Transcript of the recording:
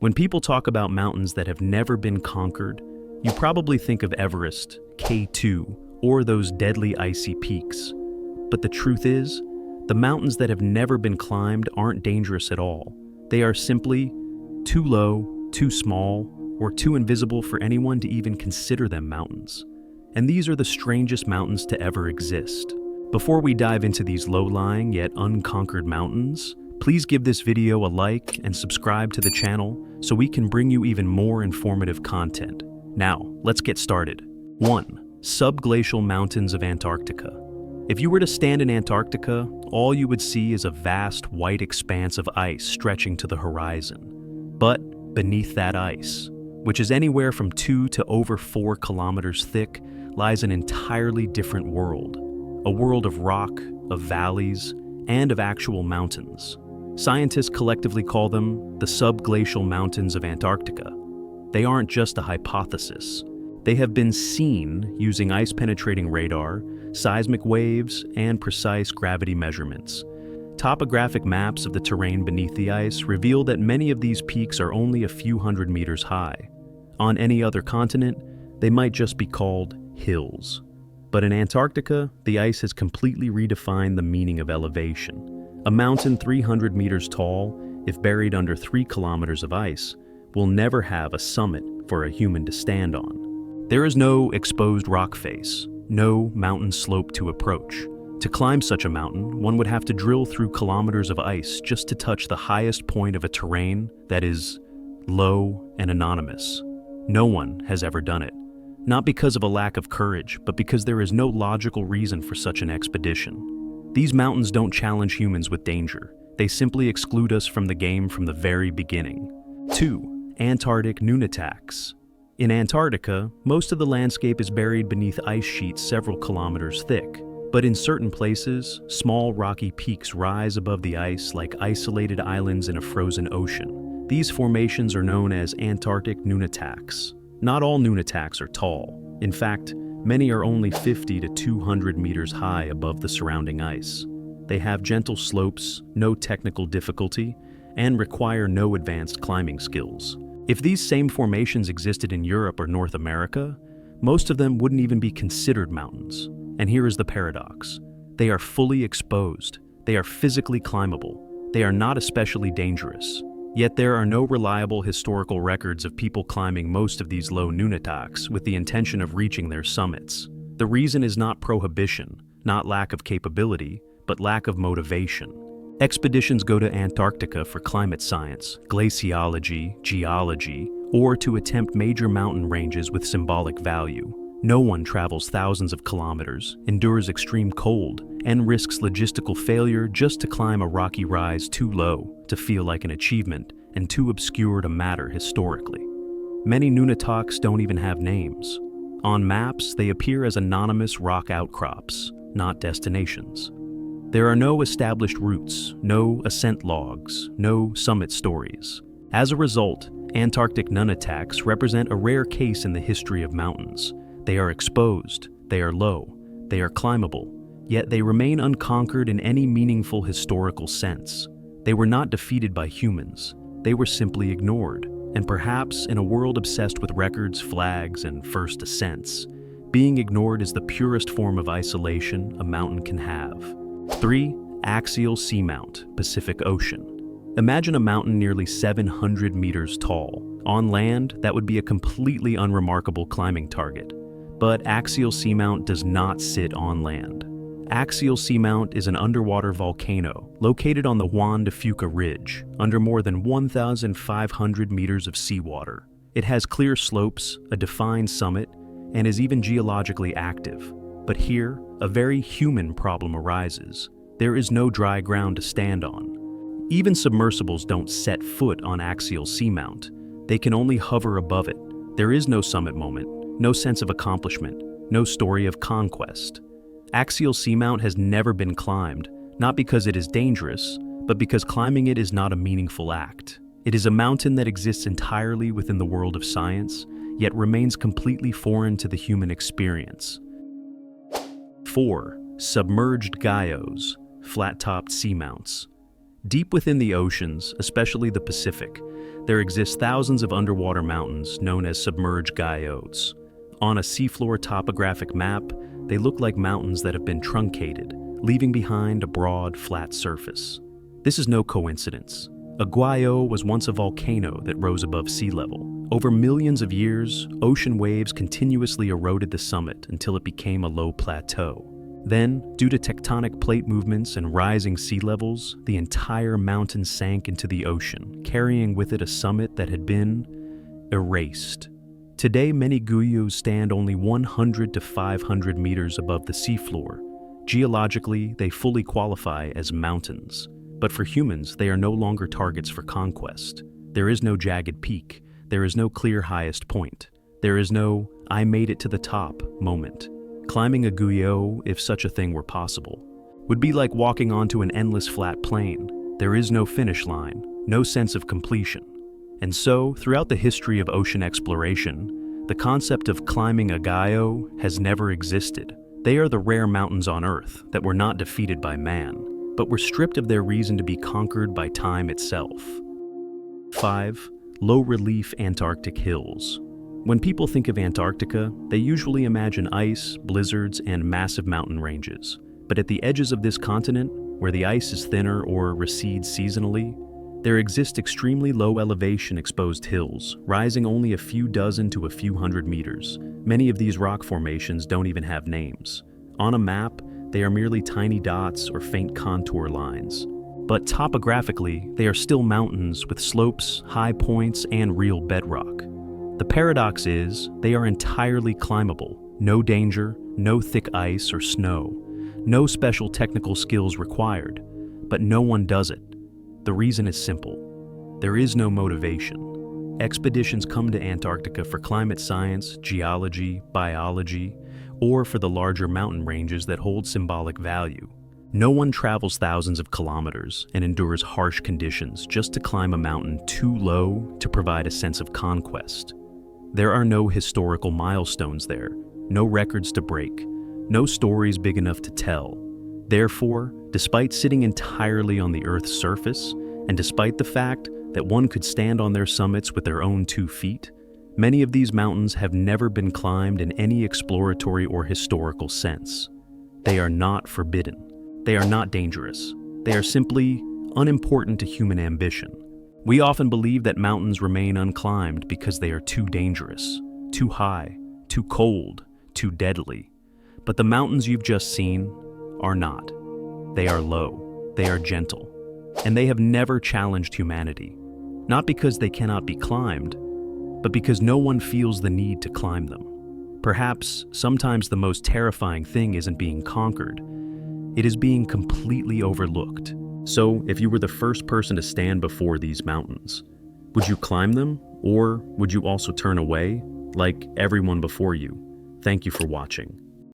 When people talk about mountains that have never been conquered, you probably think of Everest, K2, or those deadly icy peaks. But the truth is, the mountains that have never been climbed aren't dangerous at all. They are simply too low, too small, or too invisible for anyone to even consider them mountains. And these are the strangest mountains to ever exist. Before we dive into these low-lying yet unconquered mountains, please give this video a like and subscribe to the channel so we can bring you even more informative content. Now, let's get started. 1. Subglacial mountains of Antarctica. If you were to stand in Antarctica, all you would see is a vast white expanse of ice stretching to the horizon. But beneath that ice, which is anywhere from 2 to over 4 kilometers thick, lies an entirely different world. A world of rock, of valleys, and of actual mountains. Scientists collectively call them the subglacial mountains of Antarctica. They aren't just a hypothesis. They have been seen using ice-penetrating radar, seismic waves, and precise gravity measurements. Topographic maps of the terrain beneath the ice reveal that many of these peaks are only a few hundred meters high. On any other continent, they might just be called hills. But in Antarctica, the ice has completely redefined the meaning of elevation. A mountain 300 meters tall, if buried under 3 kilometers of ice, will never have a summit for a human to stand on. There is no exposed rock face, no mountain slope to approach. To climb such a mountain, one would have to drill through kilometers of ice just to touch the highest point of a terrain that is low and anonymous. No one has ever done it. Not because of a lack of courage, but because there is no logical reason for such an expedition. These mountains don't challenge humans with danger. They simply exclude us from the game from the very beginning. 2. Antarctic Nunataks. In Antarctica, most of the landscape is buried beneath ice sheets several kilometers thick. But in certain places, small rocky peaks rise above the ice like isolated islands in a frozen ocean. These formations are known as Antarctic Nunataks. Not all nunataks are tall. In fact, many are only 50 to 200 meters high above the surrounding ice. They have gentle slopes, no technical difficulty, and require no advanced climbing skills. If these same formations existed in Europe or North America, most of them wouldn't even be considered mountains. And here is the paradox. They are fully exposed. They are physically climbable. They are not especially dangerous. Yet there are no reliable historical records of people climbing most of these low nunataks with the intention of reaching their summits. The reason is not prohibition, not lack of capability, but lack of motivation. Expeditions go to Antarctica for climate science, glaciology, geology, or to attempt major mountain ranges with symbolic value. No one travels thousands of kilometers, endures extreme cold, and risks logistical failure just to climb a rocky rise too low to feel like an achievement and too obscure to matter historically. Many nunataks don't even have names. On maps, they appear as anonymous rock outcrops, not destinations. There are no established routes, no ascent logs, no summit stories. As a result, Antarctic Nunataks represent a rare case in the history of mountains. They are exposed, they are low, they are climbable, yet they remain unconquered in any meaningful historical sense. They were not defeated by humans, they were simply ignored, and perhaps in a world obsessed with records, flags, and first ascents, being ignored is the purest form of isolation a mountain can have. 3. Axial Seamount, Pacific Ocean. Imagine a mountain nearly 700 meters tall. On land, that would be a completely unremarkable climbing target. But Axial Seamount does not sit on land. Axial Seamount is an underwater volcano located on the Juan de Fuca Ridge, under more than 1,500 meters of seawater. It has clear slopes, a defined summit, and is even geologically active. But here, a very human problem arises. There is no dry ground to stand on. Even submersibles don't set foot on Axial Seamount. They can only hover above it. There is no summit moment, no sense of accomplishment, no story of conquest. Axial Seamount has never been climbed, not because it is dangerous, but because climbing it is not a meaningful act. It is a mountain that exists entirely within the world of science, yet remains completely foreign to the human experience. 4. Submerged Guyots, flat-topped seamounts. Deep within the oceans, especially the Pacific, there exist thousands of underwater mountains known as submerged guyots. On a seafloor topographic map, they look like mountains that have been truncated, leaving behind a broad, flat surface. This is no coincidence. A guyot was once a volcano that rose above sea level. Over millions of years, ocean waves continuously eroded the summit until it became a low plateau. Then, due to tectonic plate movements and rising sea levels, the entire mountain sank into the ocean, carrying with it a summit that had been erased. Today, many guyots stand only 100 to 500 meters above the seafloor. Geologically, they fully qualify as mountains. But for humans, they are no longer targets for conquest. There is no jagged peak. There is no clear highest point. There is no "I made it to the top" moment. Climbing a guyot, if such a thing were possible, would be like walking onto an endless flat plain. There is no finish line, no sense of completion. And so, throughout the history of ocean exploration, the concept of climbing a guyot has never existed. They are the rare mountains on Earth that were not defeated by man, but were stripped of their reason to be conquered by time itself. 5. Low-relief Antarctic hills. When people think of Antarctica, they usually imagine ice, blizzards, and massive mountain ranges. But at the edges of this continent, where the ice is thinner or recedes seasonally, there exist extremely low elevation exposed hills, rising only a few dozen to a few hundred meters. Many of these rock formations don't even have names. On a map, they are merely tiny dots or faint contour lines. But topographically, they are still mountains with slopes, high points, and real bedrock. The paradox is, they are entirely climbable. No danger, no thick ice or snow, no special technical skills required. But no one does it. The reason is simple. There is no motivation. Expeditions come to Antarctica for climate science, geology, biology, or for the larger mountain ranges that hold symbolic value. No one travels thousands of kilometers and endures harsh conditions just to climb a mountain too low to provide a sense of conquest. There are no historical milestones there, no records to break, no stories big enough to tell. Therefore, despite sitting entirely on the Earth's surface, and despite the fact that one could stand on their summits with their own 2 feet, many of these mountains have never been climbed in any exploratory or historical sense. They are not forbidden. They are not dangerous. They are simply unimportant to human ambition. We often believe that mountains remain unclimbed because they are too dangerous, too high, too cold, too deadly. But the mountains you've just seen are not. They are low, they are gentle, and they have never challenged humanity. Not because they cannot be climbed, but because no one feels the need to climb them. Perhaps sometimes the most terrifying thing isn't being conquered, it is being completely overlooked. So, if you were the first person to stand before these mountains, would you climb them, or would you also turn away, like everyone before you? Thank you for watching.